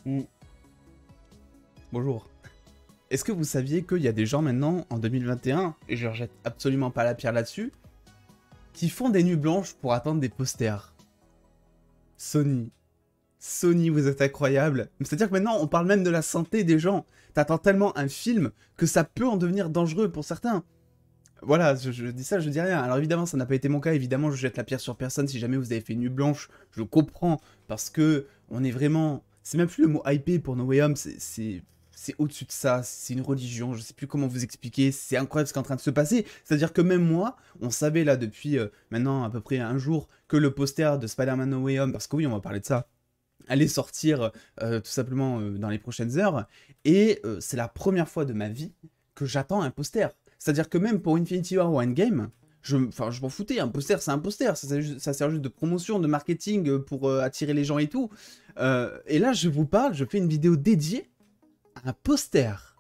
Mm. Bonjour. Est-ce que vous saviez qu'il y a des gens maintenant, en 2021, et je leur jette absolument pas la pierre là-dessus, qui font des nuits blanches pour attendre des posters? Sony. Sony, vous êtes incroyable. C'est-à-dire que maintenant, on parle même de la santé des gens. T'attends tellement un film que ça peut en devenir dangereux pour certains. Voilà, je dis ça, je dis rien. Alors évidemment, ça n'a pas été mon cas. Évidemment, je jette la pierre sur personne. Si jamais vous avez fait une nuit blanche, je comprends. Parce que on est vraiment... C'est même plus le mot hypé pour No Way Home. C'est au-dessus de ça. C'est une religion. Je sais plus comment vous expliquer. C'est incroyable ce qui est en train de se passer. C'est-à-dire que même moi, on savait là depuis maintenant à peu près un jour que le poster de Spider-Man No Way Home, parce que oui, on va parler de ça, allait sortir tout simplement dans les prochaines heures. Et c'est la première fois de ma vie que j'attends un poster. C'est-à-dire que même pour Infinity War ou Endgame, je m'en foutais, un poster c'est un poster, ça sert juste de promotion, de marketing pour attirer les gens et tout. Et là je vous parle, je fais une vidéo dédiée à un poster.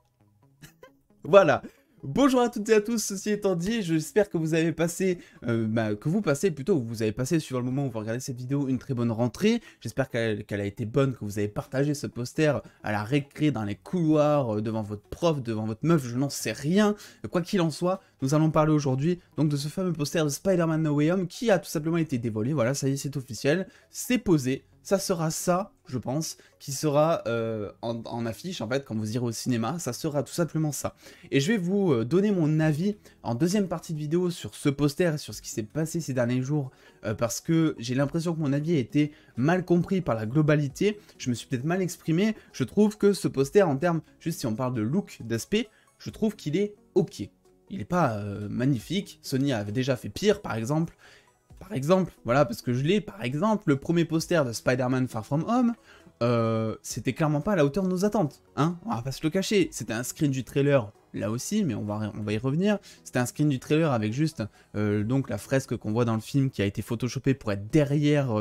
Voilà. Bonjour à toutes et à tous, ceci étant dit, j'espère que vous avez passé, vous avez passé suivant le moment où vous regardez cette vidéo une très bonne rentrée. J'espère qu'elle a été bonne, que vous avez partagé ce poster à la récré, dans les couloirs, devant votre prof, devant votre meuf, je n'en sais rien. Quoi qu'il en soit, nous allons parler aujourd'hui donc de ce fameux poster de Spider-Man No Way Home qui a tout simplement été dévoilé. Voilà, ça y est, c'est officiel, c'est posé. Ça sera ça, je pense, qui sera en affiche, en fait, quand vous irez au cinéma, ça sera tout simplement ça. Et je vais vous donner mon avis en deuxième partie de vidéo sur ce poster et sur ce qui s'est passé ces derniers jours, parce que j'ai l'impression que mon avis a été mal compris par la globalité, je me suis peut-être mal exprimé, je trouve que ce poster, en termes, juste si on parle de look, d'aspect, je trouve qu'il est ok. Il n'est pas magnifique, Sony avait déjà fait pire, par exemple, voilà, parce que je l'ai, par exemple, le premier poster de Spider-Man Far From Home, c'était clairement pas à la hauteur de nos attentes, hein, on va pas se le cacher, c'était un screen du trailer, là aussi, mais on va y revenir, c'était un screen du trailer avec juste, donc la fresque qu'on voit dans le film qui a été photoshopée pour être derrière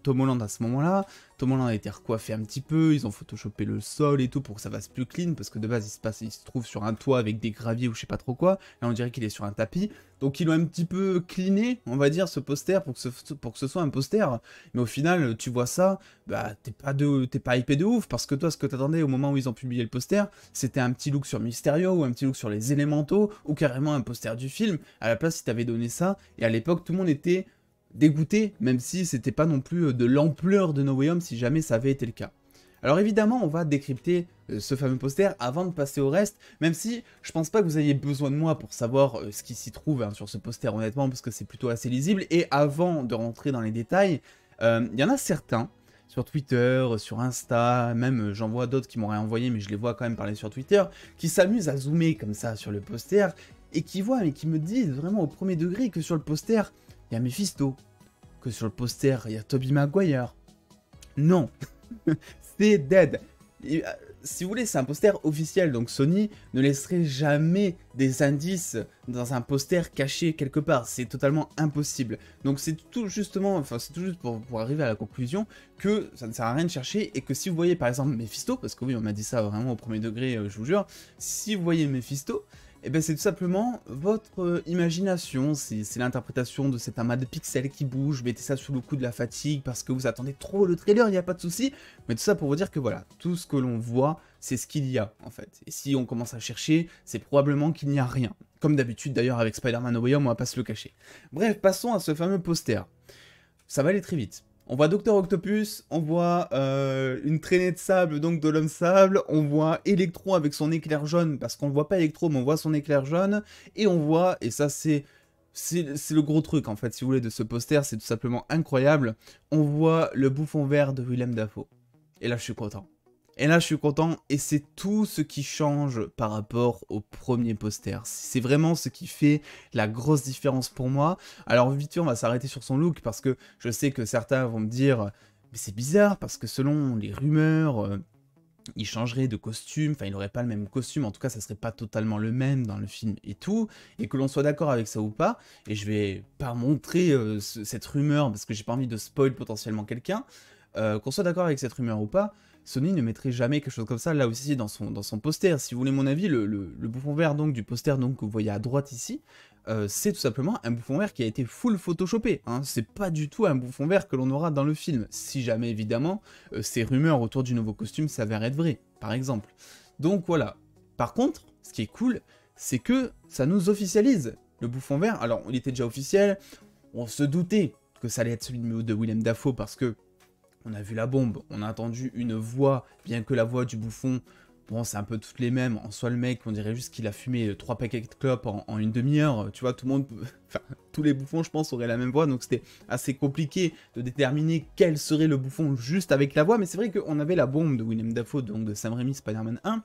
Tom Holland à ce moment-là. Tom Holland a été recoiffé un petit peu, ils ont photoshopé le sol et tout pour que ça fasse plus clean, parce que de base il se trouve sur un toit avec des graviers ou je sais pas trop quoi, là on dirait qu'il est sur un tapis, donc ils l'ont un petit peu cleané, on va dire, ce poster, pour que ce soit un poster, mais au final, tu vois ça, bah t'es pas hypé de ouf, parce que toi, ce que t'attendais au moment où ils ont publié le poster, c'était un petit look sur Mysterio, ou un petit look sur les élémentaux, ou carrément un poster du film. À la place, si t'avais donné ça, et à l'époque, tout le monde était dégoûté, même si c'était pas non plus de l'ampleur de No Way Home si jamais ça avait été le cas. Alors évidemment, on va décrypter ce fameux poster avant de passer au reste, même si je pense pas que vous ayez besoin de moi pour savoir ce qui s'y trouve hein, sur ce poster honnêtement, parce que c'est plutôt assez lisible, et avant de rentrer dans les détails, il y en a certains, sur Twitter, sur Insta, même j'en vois d'autres qui m'auraient envoyé, mais je les vois quand même parler sur Twitter, qui s'amusent à zoomer comme ça sur le poster, et qui voient, mais qui me disent vraiment au premier degré que sur le poster, il y a Mephisto, que sur le poster, il y a Tobey Maguire. Non, c'est dead. Et, si vous voulez, c'est un poster officiel, donc Sony ne laisserait jamais des indices dans un poster caché quelque part, c'est totalement impossible. Donc c'est tout justement, enfin c'est tout juste pour arriver à la conclusion que ça ne sert à rien de chercher et que si vous voyez par exemple Mephisto, parce que oui on m'a dit ça vraiment au premier degré, je vous jure, si vous voyez Mephisto, et ben c'est tout simplement votre imagination, c'est l'interprétation de cet amas de pixels qui bouge, mettez ça sous le coup de la fatigue parce que vous attendez trop le trailer, il n'y a pas de souci, mais tout ça pour vous dire que voilà, tout ce que l'on voit, c'est ce qu'il y a en fait. Et si on commence à chercher, c'est probablement qu'il n'y a rien. Comme d'habitude d'ailleurs avec Spider-Man No Way Home, on va pas se le cacher. Bref, passons à ce fameux poster. Ça va aller très vite. On voit Docteur Octopus, on voit une traînée de sable, donc de l'homme sable, on voit Electro avec son éclair jaune, parce qu'on ne voit pas Electro, mais on voit son éclair jaune, et on voit, et ça c'est le gros truc en fait, si vous voulez, de ce poster, c'est tout simplement incroyable, on voit le bouffon vert de Willem Dafoe. Et là je suis content. Et là je suis content, et c'est tout ce qui change par rapport au premier poster. C'est vraiment ce qui fait la grosse différence pour moi. Alors vite fait on va s'arrêter sur son look, parce que je sais que certains vont me dire « Mais c'est bizarre, parce que selon les rumeurs, il changerait de costume, enfin il n'aurait pas le même costume, en tout cas ça serait pas totalement le même dans le film et tout, et que l'on soit d'accord avec ça ou pas, et je vais pas montrer cette rumeur, parce que j'ai pas envie de spoil potentiellement quelqu'un, qu'on soit d'accord avec cette rumeur ou pas, Sony ne mettrait jamais quelque chose comme ça là aussi dans son poster. Si vous voulez mon avis, le bouffon vert donc du poster donc, que vous voyez à droite ici, c'est tout simplement un bouffon vert qui a été full photoshopé. Hein. C'est pas du tout un bouffon vert que l'on aura dans le film, si jamais évidemment ces rumeurs autour du nouveau costume s'avèrent être vraies, par exemple. Donc voilà. Par contre, ce qui est cool, c'est que ça nous officialise le bouffon vert. Alors, il était déjà officiel, on se doutait que ça allait être celui de Willem Dafoe parce que on a vu la bombe, on a entendu une voix, bien que la voix du bouffon, bon, c'est un peu toutes les mêmes. En soi, le mec, on dirait juste qu'il a fumé 3 paquets de clopes en une demi-heure. Tu vois, tout le monde, enfin, tous les bouffons, je pense, auraient la même voix. Donc, c'était assez compliqué de déterminer quel serait le bouffon juste avec la voix. Mais c'est vrai qu'on avait la bombe de Willem Dafoe, donc de Sam Raimi Spider-Man 1.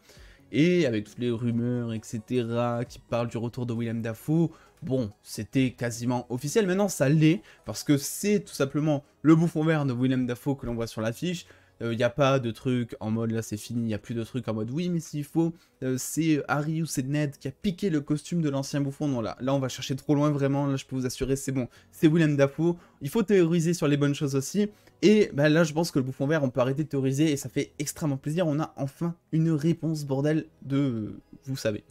Et avec toutes les rumeurs, etc., qui parlent du retour de Willem Dafoe, bon, c'était quasiment officiel. Maintenant, ça l'est, parce que c'est tout simplement le bouffon vert de Willem Dafoe que l'on voit sur l'affiche. Il n'y a pas de truc en mode là c'est fini, il n'y a plus de truc en mode oui mais s'il faut, c'est Harry ou c'est Ned qui a piqué le costume de l'ancien bouffon. Non là on va chercher trop loin vraiment, là je peux vous assurer c'est bon, c'est Willem Dafoe. Il faut théoriser sur les bonnes choses aussi, et bah, là je pense que le bouffon vert on peut arrêter de théoriser et ça fait extrêmement plaisir, on a enfin une réponse bordel de... vous savez.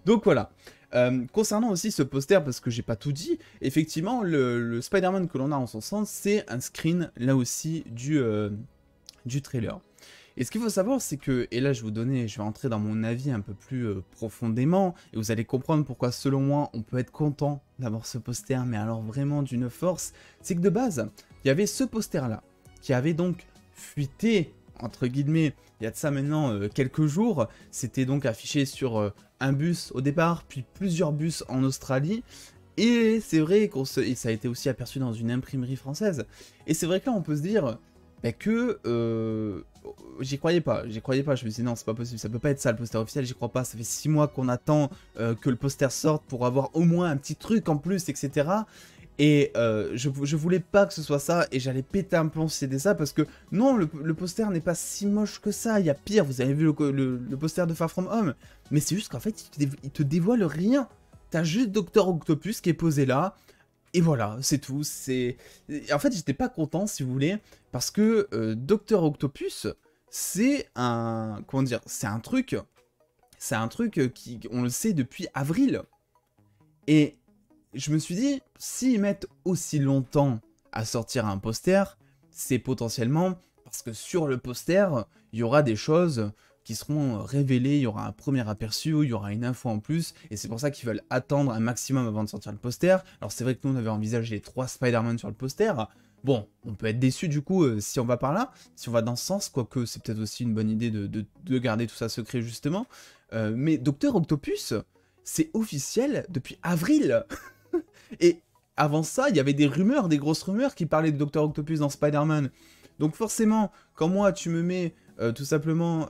Donc voilà. Concernant aussi ce poster, parce que j'ai pas tout dit, effectivement le Spider-Man que l'on a en son sens c'est un screen là aussi du trailer. Et ce qu'il faut savoir, c'est que, et là je vais entrer dans mon avis un peu plus profondément, et vous allez comprendre pourquoi selon moi on peut être content d'avoir ce poster, mais alors vraiment d'une force, c'est que de base, il y avait ce poster là, qui avait donc fuité, entre guillemets, il y a de ça maintenant quelques jours, c'était donc affiché sur un bus au départ, puis plusieurs bus en Australie, et c'est vrai et ça a été aussi aperçu dans une imprimerie française, et c'est vrai que là on peut se dire... que j'y croyais pas, je me suis dit non c'est pas possible, ça peut pas être ça le poster officiel, j'y crois pas, ça fait 6 mois qu'on attend que le poster sorte pour avoir au moins un petit truc en plus, etc. Et je voulais pas que ce soit ça, et j'allais péter un plomb si c'était ça, parce que non, le poster n'est pas si moche que ça, il y a pire, vous avez vu le poster de Far From Home, mais c'est juste qu'en fait il te dévoile rien, t'as juste Dr Octopus qui est posé là, et voilà, c'est tout. En fait, j'étais pas content, si vous voulez, parce que Dr Octopus, c'est un... Comment dire? C'est un truc qui, on le sait depuis avril. Et je me suis dit, s'ils mettent aussi longtemps à sortir un poster, c'est potentiellement parce que sur le poster, il y aura des choses qui seront révélées, il y aura un premier aperçu, il y aura une info en plus, et c'est pour ça qu'ils veulent attendre un maximum avant de sortir le poster. Alors c'est vrai que nous on avait envisagé les 3 Spider-Man sur le poster, bon, on peut être déçu du coup si on va par là, si on va dans ce sens, quoique c'est peut-être aussi une bonne idée de garder tout ça secret justement, mais Dr Octopus, c'est officiel depuis avril. Et avant ça, il y avait des rumeurs, des grosses rumeurs qui parlaient de Dr Octopus dans Spider-Man. Donc forcément, quand moi tu me mets tout simplement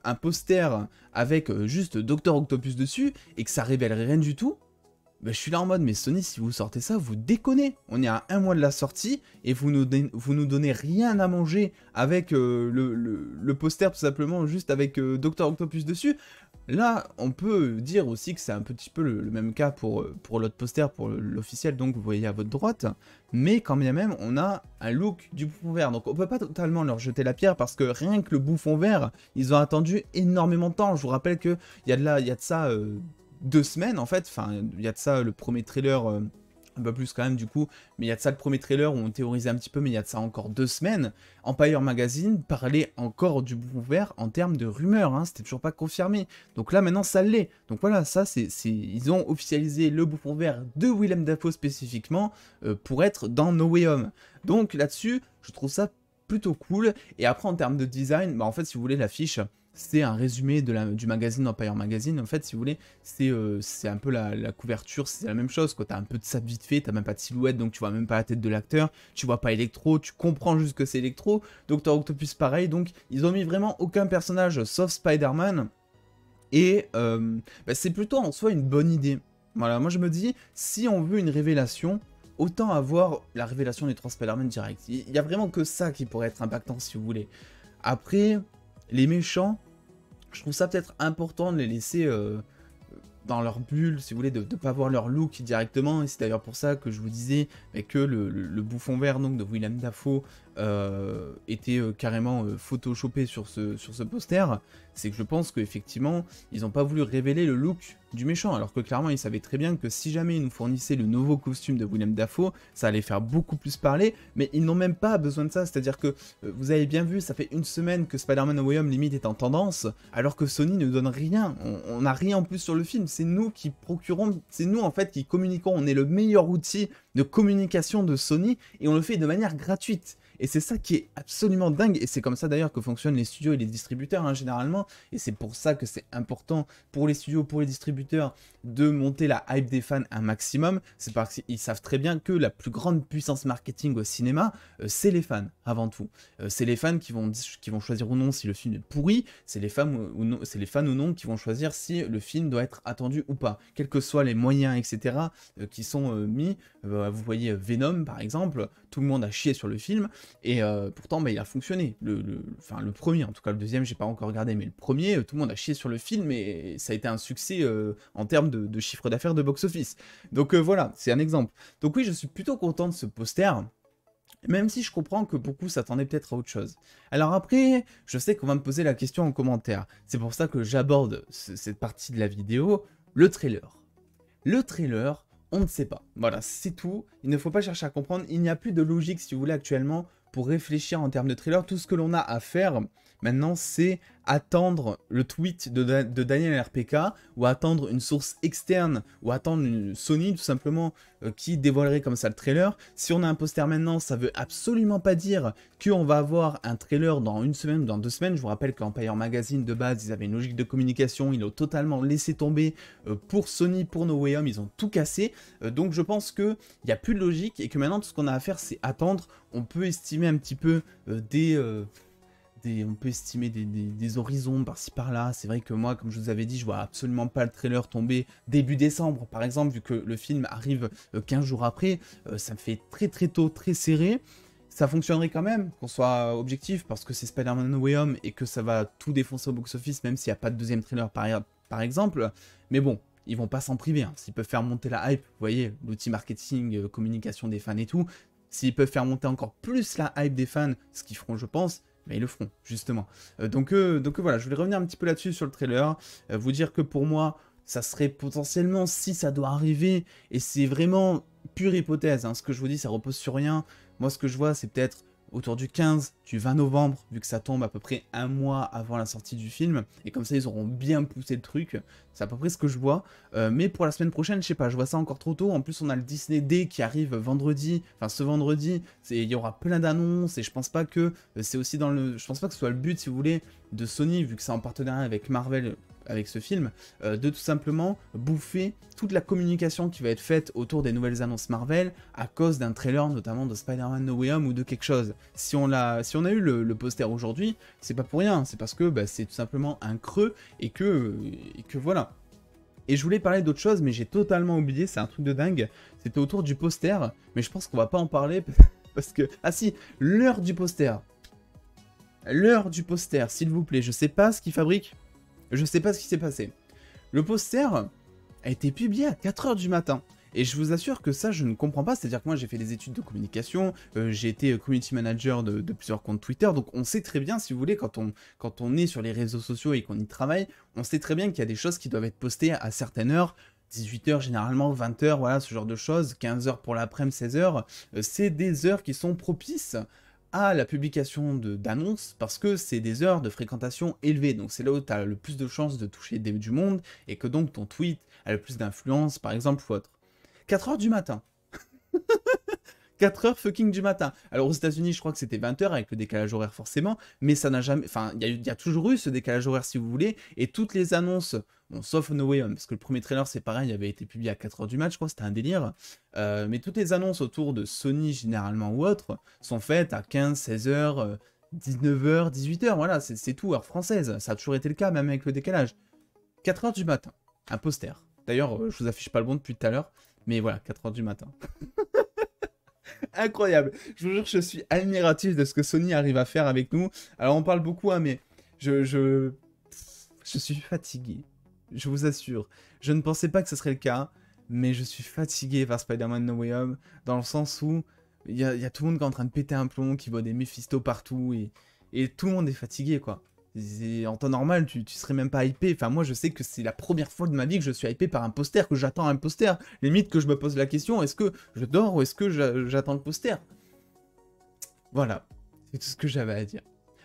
un poster avec juste Dr Octopus dessus et que ça révélerait rien du tout, bah, je suis là en mode mais Sony, si vous sortez ça, vous déconnez. On est à 1 mois de la sortie et vous nous donnez rien à manger avec le poster tout simplement juste avec Dr Octopus dessus. Là, on peut dire aussi que c'est un petit peu le même cas pour l'autre poster, pour l'officiel, donc vous voyez à votre droite, mais quand bien même, on a un look du bouffon vert, donc on peut pas totalement leur jeter la pierre, parce que rien que le bouffon vert, ils ont attendu énormément de temps. Je vous rappelle qu'il y a de ça 2 semaines, en fait, enfin, il y a de ça le premier trailer... un peu plus quand même du coup, mais il y a de ça le premier trailer où on théorisait un petit peu, mais il y a de ça encore 2 semaines, Empire Magazine parlait encore du bouffon vert en termes de rumeurs, hein, c'était toujours pas confirmé, donc là maintenant ça l'est, donc voilà, ça ils ont officialisé le bouffon vert de Willem Dafoe spécifiquement pour être dans No Way Home, donc là-dessus je trouve ça plutôt cool, et après en termes de design, bah en fait si vous voulez l'affiche, c'est un résumé du magazine Empire Magazine, en fait, si vous voulez, c'est un peu la couverture, c'est la même chose, quoi. T'as un peu de sable vite fait, t'as même pas de silhouette, donc tu vois même pas la tête de l'acteur, tu vois pas Electro, tu comprends juste que c'est Electro, Dr Octopus pareil, donc ils ont mis vraiment aucun personnage sauf Spider-Man, et bah, c'est plutôt en soi une bonne idée. Voilà, moi je me dis, si on veut une révélation, autant avoir la révélation des 3 Spider-Man direct. Il y a vraiment que ça qui pourrait être impactant, si vous voulez. Après... Les méchants, je trouve ça peut-être important de les laisser dans leur bulle, si vous voulez, de ne pas voir leur look directement, et c'est d'ailleurs pour ça que je vous disais que le bouffon vert donc, de Willem Dafoe été carrément photoshopé sur ce poster, c'est que je pense qu'effectivement, ils n'ont pas voulu révéler le look du méchant, alors que clairement, ils savaient très bien que si jamais ils nous fournissaient le nouveau costume de Willem Dafoe, ça allait faire beaucoup plus parler, mais ils n'ont même pas besoin de ça, c'est-à-dire que, vous avez bien vu, ça fait une semaine que Spider-Man No Way Home limite est en tendance, alors que Sony ne donne rien, on n'a rien en plus sur le film, c'est nous qui procurons, c'est nous en fait qui communiquons, on est le meilleur outil de communication de Sony, et on le fait de manière gratuite. Et c'est ça qui est absolument dingue, et c'est comme ça d'ailleurs que fonctionnent les studios et les distributeurs hein, généralement, et c'est pour ça que c'est important pour les studios, pour les distributeurs, de monter la hype des fans un maximum, c'est parce qu'ils savent très bien que la plus grande puissance marketing au cinéma, c'est les fans, avant tout. C'est les fans qui vont choisir ou non si le film est pourri, c'est les fans ou non qui vont choisir si le film doit être attendu ou pas, quels que soient les moyens, etc., qui sont mis. Vous voyez Venom, par exemple, tout le monde a chié sur le film, et pourtant il a fonctionné, enfin le premier, en tout cas le deuxième j'ai pas encore regardé, mais le premier, tout le monde a chié sur le film, et ça a été un succès en termes de chiffre d'affaires de box-office. Donc voilà, c'est un exemple. Donc oui, je suis plutôt content de ce poster, même si je comprends que beaucoup s'attendaient peut-être à autre chose. Alors après, je sais qu'on va me poser la question en commentaire, c'est pour ça que j'aborde cette partie de la vidéo, le trailer. Le trailer, on ne sait pas. Voilà, c'est tout. Il ne faut pas chercher à comprendre. Il n'y a plus de logique, si vous voulez, actuellement, pour réfléchir en termes de trailer. Tout ce que l'on a à faire, maintenant, c'est attendre le tweet de Daniel RPK, ou attendre une source externe, ou attendre une Sony, tout simplement, qui dévoilerait comme ça le trailer. Si on a un poster maintenant, ça veut absolument pas dire qu'on va avoir un trailer dans une semaine ou dans 2 semaines. Je vous rappelle qu'Empire Magazine, de base, ils avaient une logique de communication, ils l'ont totalement laissé tomber pour Sony, pour No Way Home, ils ont tout cassé. Donc je pense qu'il n'y a plus de logique, et que maintenant, tout ce qu'on a à faire, c'est attendre. On peut estimer un petit peu on peut estimer des horizons par-ci par-là. C'est vrai que moi, comme je vous avais dit, je vois absolument pas le trailer tomber début décembre, par exemple, vu que le film arrive 15 jours après. Ça me fait très très tôt, très serré. Ça fonctionnerait quand même, qu'on soit objectif, parce que c'est Spider-Man No Way Home et que ça va tout défoncer au box-office, même s'il n'y a pas de deuxième trailer par exemple. Mais bon, ils vont pas s'en priver. Hein. S'ils peuvent faire monter la hype, vous voyez, l'outil marketing, communication des fans et tout, s'ils peuvent faire monter encore plus la hype des fans, ce qu'ils feront, je pense, mais ils le feront, justement. Donc voilà, je voulais revenir un petit peu là-dessus sur le trailer, vous dire que pour moi, ça serait potentiellement, si ça doit arriver, et c'est vraiment pure hypothèse, hein, ce que je vous dis, ça repose sur rien. Moi, ce que je vois, c'est peut-être autour du 15, du 20 novembre, vu que ça tombe à peu près un mois avant la sortie du film, et comme ça ils auront bien poussé le truc, c'est à peu près ce que je vois, mais pour la semaine prochaine, je sais pas, je vois ça encore trop tôt. En plus on a le Disney Day qui arrive vendredi, enfin ce vendredi, il y aura plein d'annonces, et je pense pas que c'est aussi je pense pas que ce soit le but, si vous voulez, de Sony, vu que c'est en partenariat avec Marvel, avec ce film, de tout simplement bouffer toute la communication qui va être faite autour des nouvelles annonces Marvel à cause d'un trailer, notamment de Spider-Man No Way Home ou de quelque chose. Si on a eu le poster aujourd'hui, c'est pas pour rien, c'est parce que c'est tout simplement un creux et que voilà. Et je voulais parler d'autre chose, mais j'ai totalement oublié, c'est un truc de dingue, c'était autour du poster, mais je pense qu'on va pas en parler parce que... Ah si, l'heure du poster. L'heure du poster, s'il vous plaît, je sais pas ce qu'ils fabriquent. Je sais pas ce qui s'est passé. Le poster a été publié à 4 h du matin. Et je vous assure que ça, je ne comprends pas. C'est-à-dire que moi, j'ai fait des études de communication, j'ai été community manager de plusieurs comptes Twitter. Donc, on sait très bien, si vous voulez, quand on est sur les réseaux sociaux et qu'on y travaille, on sait très bien qu'il y a des choses qui doivent être postées à certaines heures. 18 h généralement, 20 h, voilà, ce genre de choses. 15 h pour l'après-midi, 16 h. C'est des heures qui sont propices à la publication d'annonces, parce que c'est des heures de fréquentation élevées, donc c'est là où tu as le plus de chances de toucher du monde, et que donc ton tweet a le plus d'influence, par exemple, ou autre. 4 h du matin. 4 h fucking du matin. Alors aux États-Unis, je crois que c'était 20 h avec le décalage horaire forcément, mais ça n'a jamais. Enfin, il y a toujours eu ce décalage horaire si vous voulez, et toutes les annonces, bon, sauf No Way Home, parce que le premier trailer c'est pareil, il avait été publié à 4 h du match, je crois, c'était un délire. Mais toutes les annonces autour de Sony généralement ou autres sont faites à 15, 16 h, 19 h, 18 h, voilà, c'est tout, heure française. Ça a toujours été le cas, même avec le décalage. 4 h du matin, un poster. D'ailleurs, je vous affiche pas le bon depuis tout à l'heure, mais voilà, 4 h du matin. Incroyable. Je vous jure que je suis admiratif de ce que Sony arrive à faire avec nous. Alors on parle beaucoup, hein, mais je suis fatigué. Je vous assure. Je ne pensais pas que ce serait le cas, mais je suis fatigué par Spider-Man No Way Home, dans le sens où y a tout le monde qui est en train de péter un plomb, qui voit des Mephisto partout, et tout le monde est fatigué, quoi. En temps normal, tu serais même pas hypé. Enfin, moi, je sais que c'est la première fois de ma vie que je suis hypé par un poster, que j'attends un poster. Limite que je me pose la question, est-ce que je dors ou est-ce que j'attends le poster? Voilà, c'est tout ce que j'avais à dire.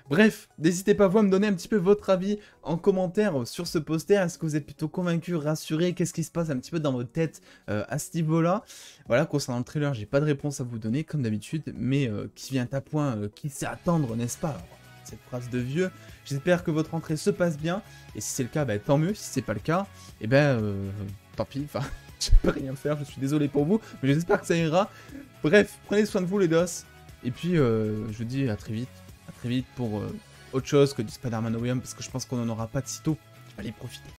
Bref, n'hésitez pas vous à me donner un petit peu votre avis en commentaire sur ce poster. Est-ce que vous êtes plutôt convaincu, rassuré? Qu'est-ce qui se passe un petit peu dans votre tête à ce niveau-là? Voilà, concernant le trailer, j'ai pas de réponse à vous donner comme d'habitude, mais qui vient à point, qui sait attendre, n'est-ce pas? Alors, cette phrase de vieux. J'espère que votre entrée se passe bien, et si c'est le cas, bah, tant mieux. Si c'est pas le cas, et ben tant pis, enfin, je peux rien faire, je suis désolé pour vous, mais j'espère que ça ira. Bref, prenez soin de vous les dos, et puis je vous dis à très vite pour autre chose que du Spider-Man No Way Home, parce que je pense qu'on n'en aura pas de sitôt. Je vais aller profiter.